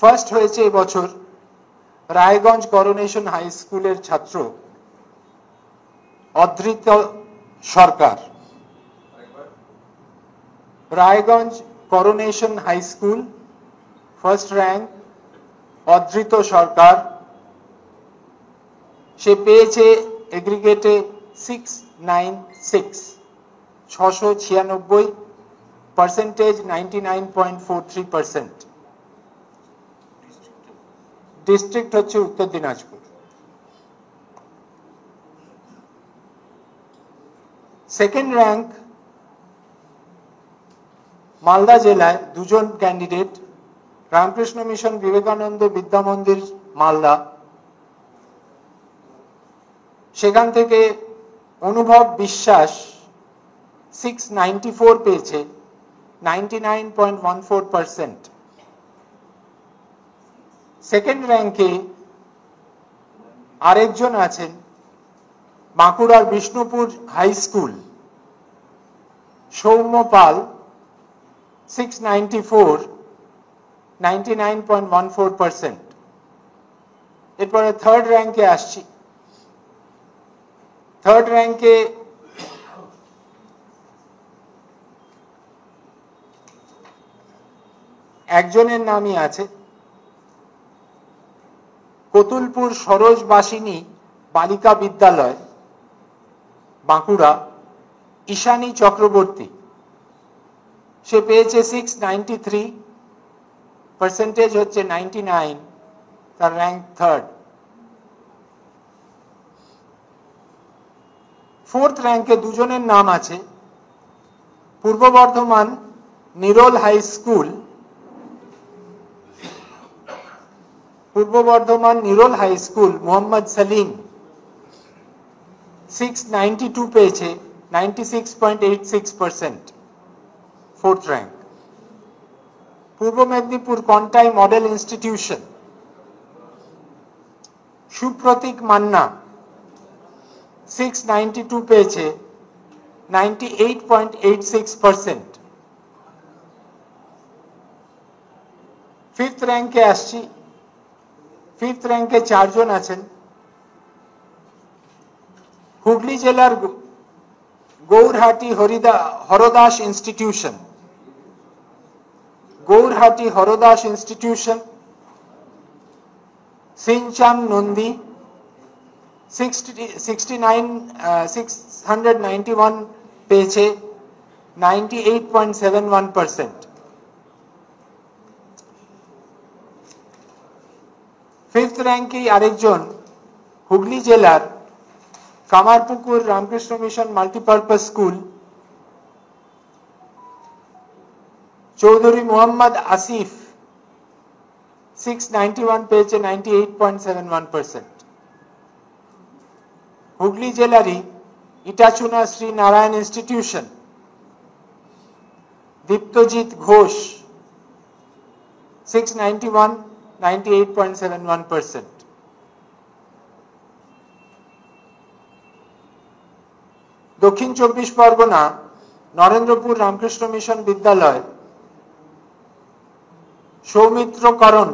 First হয়েছে এবছর Raiganj coronation high স্কুলের ছাত্র Adhrit Sarkar. Raiganj coronation high school first rank Adhrit Sarkar. সে পেয়েছে এগ্রিগেটে 696, পার্সেন্টেজ 99.43%। ডিস্ট্রিক্ট হচ্ছে উত্তর দিনাজপুর। সেকেন্ড র্যাঙ্ক মালদা জেলায় দুজন ক্যান্ডিডেট, রামকৃষ্ণ মিশন বিবেকানন্দ বিদ্যা মন্দির মালদা, সেখান থেকে অনুভব বিশ্বাস 694 পেয়েছে, 99.14%। সেকেন্ড র্যাঙ্কে আরেকজন আছেন বাঁকুড়ার বিষ্ণুপুর হাই স্কুল, সৌম্য পাল 694, 99.14%। এরপরে থার্ড র্যাঙ্কে আসছি। থার্ড র্যাঙ্কে একজনের নামই আছে কতুলপুর সরোজবাসিনী বালিকা বিদ্যালয় বাঁকুড়া, ঈশানী চক্রবর্তী। সে পেয়েছে 693, পার্সেন্টেজ হচ্ছে 99, তার র্যাঙ্ক থার্ড। ফোর্থ র্যাঙ্কে দুজনের নাম আছে পূর্ব বর্ধমান নিরোল হাই স্কুল, পূর্ব বর্ধমান নিরোল হাই স্কুল মোহাম্মদ সালিম 692 পেয়েছে, 96.86%, ফোর্থ র্যাঙ্ক। পূর্ব মেদিনীপুর কন্টাই মডেল ইনস্টিটিউশন সুপ্রতীক মান্না 692 পেয়েছে, 98.86%। ফিফথ র্যাঙ্কে আসছি। ফিফথ র্যাঙ্কে চারজন আছেন হুগলি জেলার Gourhati Hardas institution, Gourhati Hardas institution Shinchan Nandi 691 পেয়েছে, 98.71%। ফিফথ র্যাঙ্কে আরেকজন হুগলি জেলার Kamarpukur Ramakrishna mission multipurpose school Chowdhury Mohammad Asif 691 পেয়েছে, 98.71%। হুগলি জেলারই ইটাচুনা শ্রী নারায়ণ ইনস্টিটিউশন দীপ্তজিৎ ঘোষ 691, 98.71%। দক্ষিণ চব্বিশ পরগনা নরেন্দ্রপুর রামকৃষ্ণ মিশন বিদ্যালয় সৌমিত্র করণ